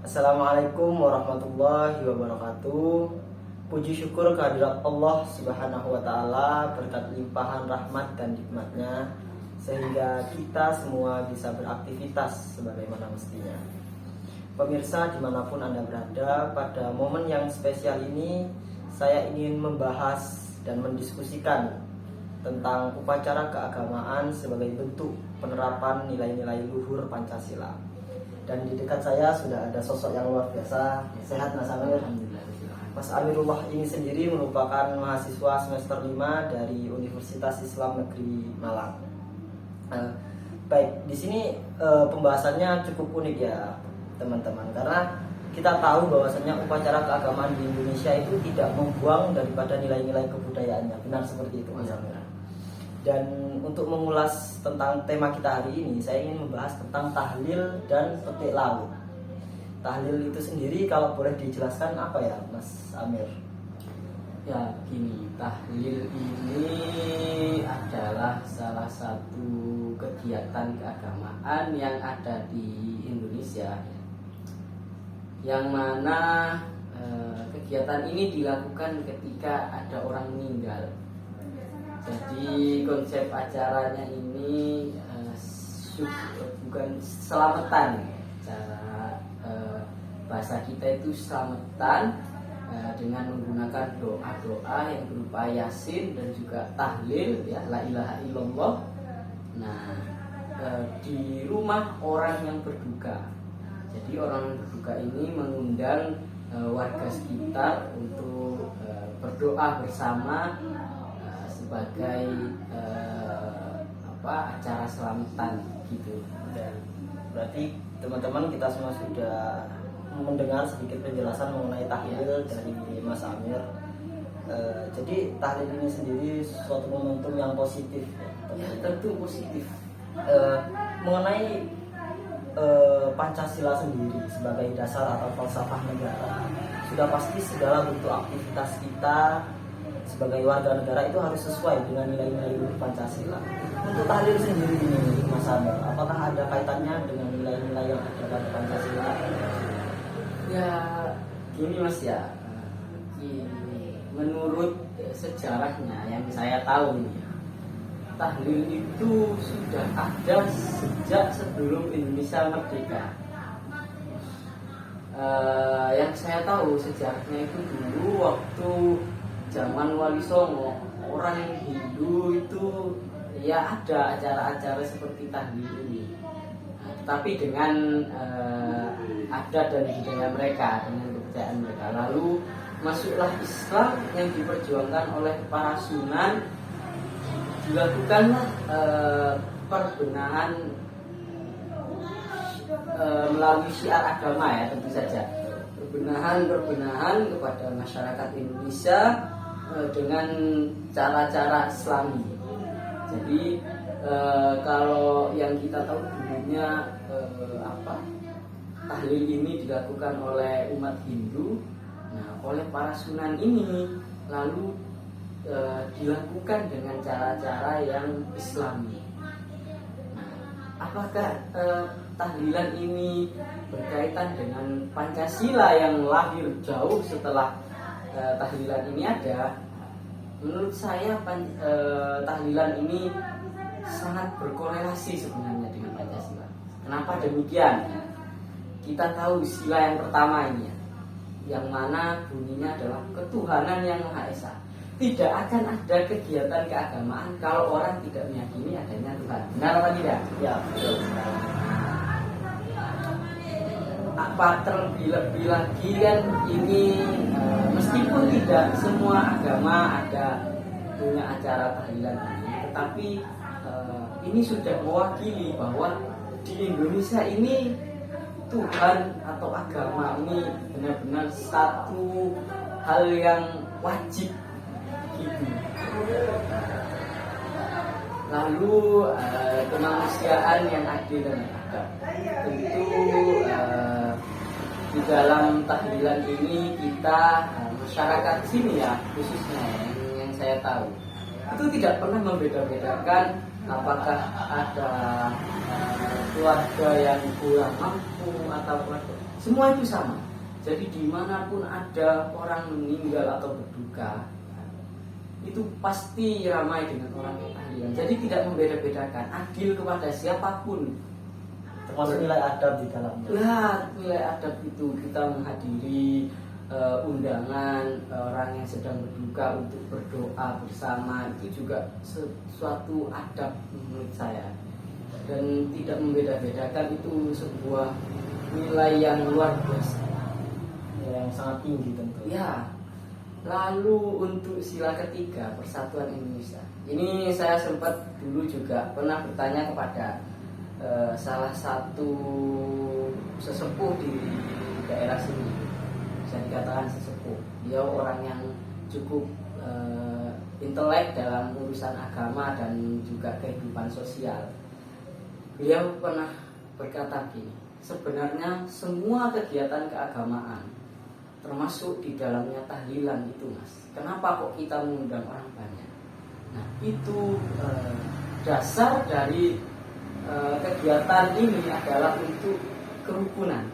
Assalamualaikum warahmatullahi wabarakatuh. Puji syukur kehadirat Allah Subhanahu wa Ta'ala, berkat limpahan rahmat dan nikmatnya, sehingga kita semua bisa beraktivitas sebagaimana mestinya. Pemirsa dimanapun Anda berada, pada momen yang spesial ini saya ingin membahas dan mendiskusikan tentang upacara keagamaan sebagai bentuk penerapan nilai-nilai luhur Pancasila. Dan di dekat saya sudah ada sosok yang luar biasa. Sehat Mas Amir? Mas Amirullah ini sendiri merupakan mahasiswa semester 5 dari Universitas Islam Negeri Malang. Baik, di sini pembahasannya cukup unik ya teman-teman, karena kita tahu bahwasanya upacara keagamaan di Indonesia itu tidak membuang daripada nilai-nilai kebudayaannya. Benar seperti itu Mas Amir? Dan untuk mengulas tentang tema kita hari ini, saya ingin membahas tentang tahlil dan petik laut. Tahlil itu sendiri kalau boleh dijelaskan apa ya Mas Amir? Ya, gini, tahlil ini adalah salah satu kegiatan keagamaan yang ada di Indonesia, yang mana kegiatan ini dilakukan ketika ada orang meninggal. Jadi konsep acaranya ini bukan selamatan, cara bahasa kita itu selamatan dengan menggunakan doa-doa yang berupa yasin dan juga tahlil, ya, la ilaha illallah. Nah, di rumah orang yang berduka. Jadi orang yang berduka ini mengundang warga sekitar untuk berdoa bersama sebagai acara selamatan gitu. Dan berarti teman-teman kita semua sudah mendengar sedikit penjelasan mengenai tahlil dari Mas Amir. Jadi tahlil ini sendiri suatu momentum yang positif ya, tentu positif. Mengenai Pancasila sendiri sebagai dasar atau falsafah negara, sudah pasti segala bentuk aktivitas kita sebagai warga negara itu harus sesuai dengan nilai-nilai luhur Pancasila. Untuk tahlil sendiri ini Mas Amir, apakah ada kaitannya dengan nilai-nilai yang ada pada Pancasila? Ya, gini Mas ya, menurut sejarahnya yang saya tahu ini, tahlil itu sudah ada sejak sebelum Indonesia merdeka. Yang saya tahu sejarahnya itu dulu waktu zaman Wali Songo, orang Hindu itu ya ada acara-acara seperti tahlil ini. Tapi dengan adat dan budaya mereka, dengan kepercayaan mereka. Lalu masuklah Islam yang diperjuangkan oleh para sunan, dilakukanlah perbenahan melalui syiar agama, ya, tentu saja perbenahan kepada masyarakat Indonesia dengan cara-cara Islami. Jadi kalau yang kita tahu dulunya tahlil ini dilakukan oleh umat Hindu. Nah, oleh para sunan ini lalu dilakukan dengan cara-cara yang Islami. Nah, apakah tahlilan ini berkaitan dengan Pancasila yang lahir jauh setelah tahlilan ini ada? Menurut saya tahlilan ini sangat berkorelasi sebenarnya dengan Pancasila. Kenapa demikian? Kita tahu sila yang pertama ini, yang mana bunyinya adalah ketuhanan yang Maha Esa. Tidak akan ada kegiatan keagamaan kalau orang tidak meyakini adanya Tuhan. Benar apa tidak? Ya, betul. Apa terlebih lagi kan ini meskipun tidak semua agama ada punya acara tahlilan ini, tetapi ini sudah mewakili bahwa di Indonesia ini Tuhan atau agama ini benar-benar satu hal yang wajib gitu. Lalu kemanusiaan yang adil dan beradab. Tentu di dalam tahlilan ini kita masyarakat sini ya khususnya yang saya tahu itu tidak pernah membeda-bedakan apakah ada keluarga yang kurang mampu atau keluarga, semua itu sama. Jadi dimanapun ada orang meninggal atau berduka, itu pasti ramai dengan orang tahlilan. Jadi tidak membeda-bedakan, adil kepada siapapun. Termasuk nilai adab di dalamnya. Ya, nilai adab itu kita menghadiri undangan orang yang sedang berduka untuk berdoa bersama, itu juga sesuatu adab menurut saya. Dan tidak membeda-bedakan, itu sebuah nilai yang luar biasa, Yang sangat tinggi tentu. ya. Lalu untuk sila ketiga, Persatuan Indonesia, ini saya sempat dulu juga pernah bertanya kepada salah satu sesepuh di daerah sini, bisa dikatakan sesepuh. Dia orang yang cukup intelek dalam urusan agama dan juga kehidupan sosial. Beliau pernah berkata gini, sebenarnya semua kegiatan keagamaan, termasuk di dalamnya tahlilan itu, Mas, kenapa kok kita mengundang orang banyak? Nah, itu dasar dari kegiatan ini adalah untuk kerukunan.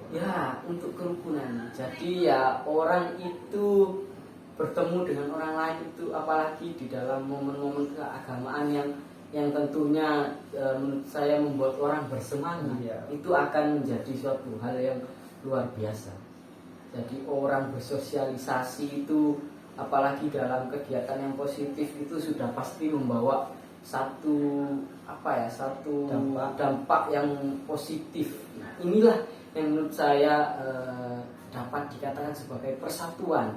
Ya, untuk kerukunan. Jadi ya orang itu bertemu dengan orang lain itu, apalagi di dalam momen-momen keagamaan yang tentunya menurut saya membuat orang bersemangat, itu akan menjadi suatu hal yang luar biasa. Jadi orang bersosialisasi itu, apalagi dalam kegiatan yang positif, itu sudah pasti membawa satu dampak yang positif. Nah, inilah yang menurut saya dapat dikatakan sebagai persatuan,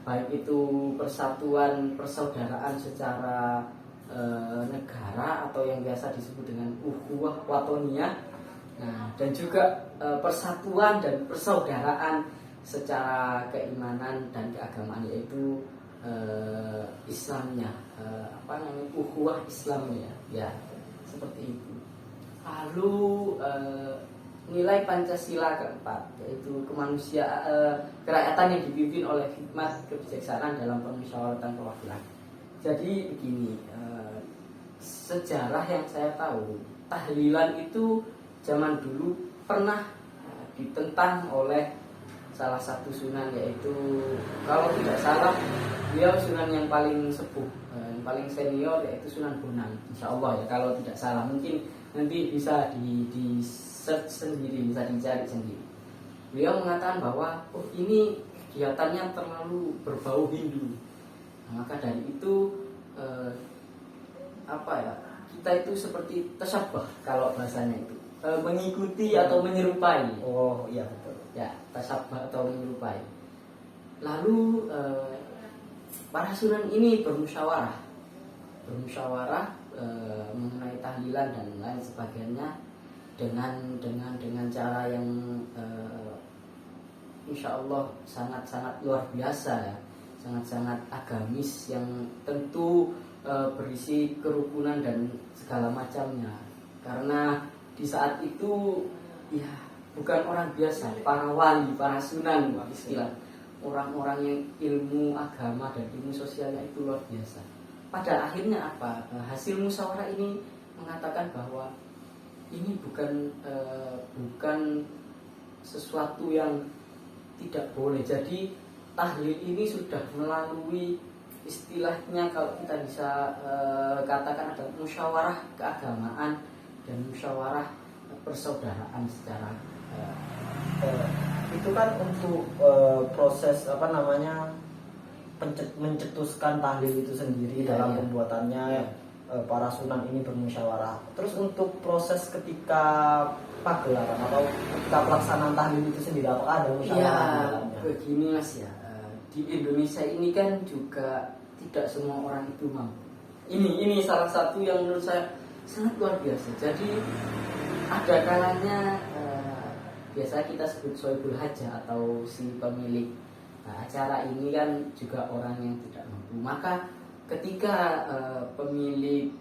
baik itu persatuan persaudaraan secara negara atau yang biasa disebut dengan ukhuwah watoniyah. Nah, dan juga persatuan dan persaudaraan secara keimanan dan keagamaan, yaitu Islamnya, ukhuwah Islamnya, ya, seperti itu. Lalu nilai Pancasila keempat, yaitu kemanusiaan, kerakyatan yang dipimpin oleh hikmat kebijaksanaan dalam permusyawaratan perwakilan. Jadi begini, sejarah yang saya tahu, tahlilan itu zaman dulu pernah ditentang oleh salah satu sunan, yaitu kalau tidak salah beliau sunan yang paling sepuh, yang paling senior, yaitu Sunan Bonang, insya Allah ya, kalau tidak salah. Mungkin nanti bisa di search sendiri, bisa dicari sendiri. Beliau mengatakan bahwa ini kegiatannya terlalu berbau Hindu. Nah, maka dari itu kita itu seperti tasabbah kalau bahasanya itu, mengikuti atau menyerupai. Oh iya betul. Ya, tasabbah atau menyerupai. Lalu para sunan ini bermusyawarah mengenai tahlilan dan lain sebagainya dengan cara yang insya Allah sangat-sangat luar biasa ya, sangat-sangat agamis, yang tentu berisi kerukunan dan segala macamnya. Karena di saat itu ya bukan orang biasa, para wali, para sunan, istilah orang-orang yang ilmu agama dan ilmu sosialnya itu luar biasa. Pada akhirnya apa? Hasil musyawarah ini mengatakan bahwa ini bukan sesuatu yang tidak boleh. Jadi tahlil ini sudah melalui istilahnya, kalau kita bisa katakan, ada musyawarah keagamaan dan musyawarah persaudaraan secara itu kan untuk proses mencetuskan tahlil itu sendiri dalam pembuatannya. Para sunan ini bermusyawarah. Terus untuk proses ketika pagelaran atau ketika pelaksanaan tahlil itu sendiri, apakah ada musyawarah di dalamnya? Begini Mas ya, di Indonesia ini kan juga tidak semua orang itu mampu. Ini salah satu yang menurut saya sangat luar biasa. Jadi ada kalanya biasa kita sebut sohibul hajah atau si pemilik acara ini kan juga orang yang tidak mampu. Maka ketika pemilik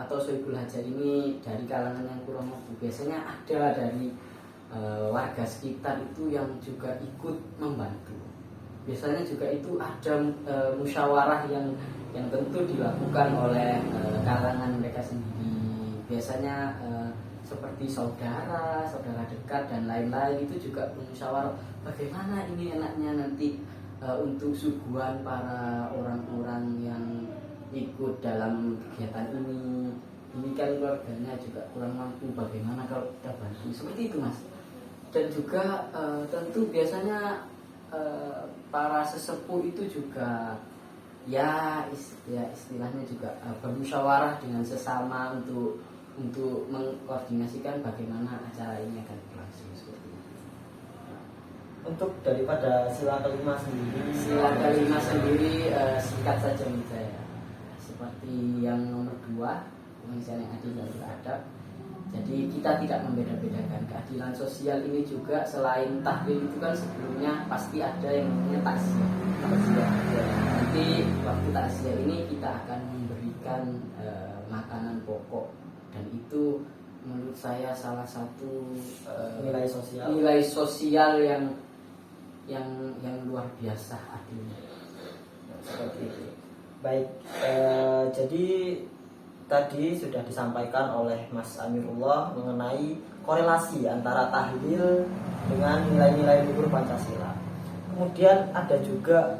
atau sohibul hajah ini dari kalangan yang kurang mampu, biasanya ada dari warga sekitar itu yang juga ikut membantu. Biasanya juga itu ada musyawarah yang tentu dilakukan oleh kalangan mereka sendiri. Biasanya seperti saudara, saudara dekat dan lain-lain itu juga bermusyawarah bagaimana ini enaknya nanti untuk suguhan para orang-orang yang ikut dalam kegiatan ini kan keluarganya juga kurang mampu, bagaimana kalau kita bantu, seperti itu Mas. Dan juga tentu biasanya para sesepuh itu juga ya istilahnya juga bermusyawarah dengan sesama untuk mengkoordinasikan bagaimana acara ini akan berlangsung seperti itu. Untuk daripada sila kelima sendiri, Singkat saja menurut saya, seperti yang nomor 2, kemanusiaan yang adil dan beradab. Jadi kita tidak membeda-bedakan. Keadilan sosial ini juga selain tahlil itu kan sebelumnya pasti ada yang namanya takziah. Nanti waktu takziah ini kita akan memberikan makanan pokok, dan itu menurut saya salah satu nilai sosial yang luar biasa adilnya. Seperti itu. Baik, jadi tadi sudah disampaikan oleh Mas Amirullah mengenai korelasi antara tahlil dengan nilai-nilai luhur Pancasila. Kemudian ada juga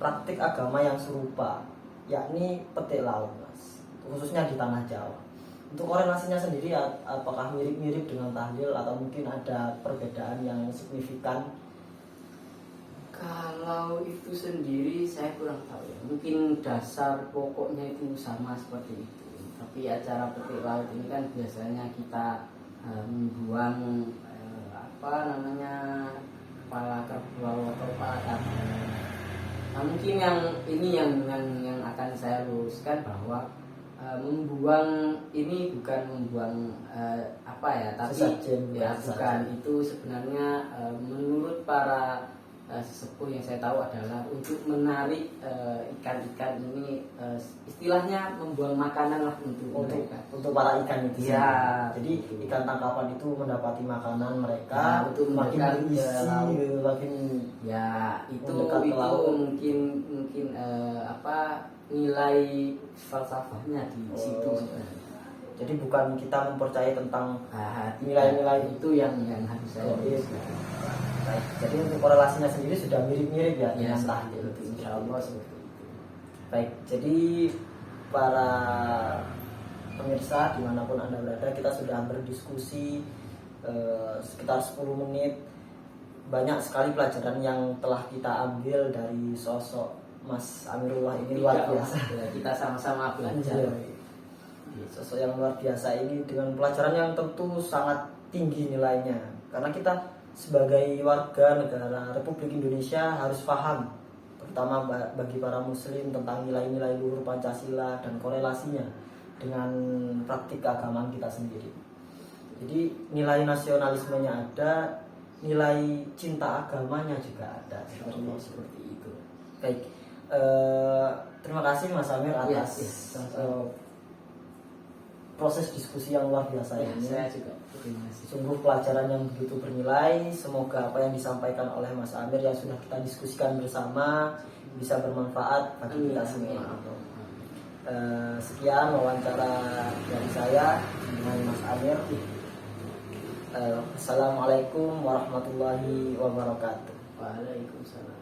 praktik agama yang serupa, yakni petik laut, Mas, khususnya di tanah Jawa. Untuk korelasinya sendiri, apakah mirip-mirip dengan tahlil atau mungkin ada perbedaan yang signifikan? Kalau itu sendiri saya kurang tahu ya. Mungkin dasar pokoknya itu sama seperti itu. Tapi acara petik laut ini kan biasanya kita membuang kepala kerbau atau kepala kabel. Nah, mungkin yang akan saya luruskan bahwa membuang ini bukan membuang tapi sesajen, bukan. Itu sebenarnya menurut para sesepuh yang saya tahu adalah untuk menarik ikan-ikan ini, istilahnya membuang makanan lah untuk mereka, untuk para ikan itu ya. Jadi ikan tangkapan itu mendapati makanan mereka, untuk makin berisi, makin itu mungkin nilai falsafahnya di situ sebenarnya. Jadi bukan kita mempercayai tentang nilai-nilai itu yang harus saya Baik, jadi untuk korelasinya sendiri sudah mirip-mirip ya dengan tahlil. Insya Allah seperti itu. Baik, jadi para pemirsa dimanapun Anda berada, kita sudah berdiskusi sekitar 10 menit. Banyak sekali pelajaran yang telah kita ambil dari sosok Mas Amirullah ini, luar biasa. Kita sama-sama belajar. Sosok yang luar biasa ini dengan pelajaran yang tentu sangat tinggi nilainya, karena kita sebagai warga negara Republik Indonesia harus paham, terutama bagi para muslim, tentang nilai-nilai luhur Pancasila dan korelasinya dengan praktik keagamaan kita sendiri. Jadi nilai nasionalismenya ada, nilai cinta agamanya juga ada, seperti itu. Baik, terima kasih Mas Amir atas proses diskusi yang luar biasa ini. Saya juga sungguh pelajaran yang begitu bernilai. Semoga apa yang disampaikan oleh Mas Amir yang sudah kita diskusikan bersama bisa bermanfaat bagi kita semua. Sekian wawancara dari saya dengan Mas Amir. Assalamualaikum warahmatullahi wabarakatuh. Waalaikumsalam.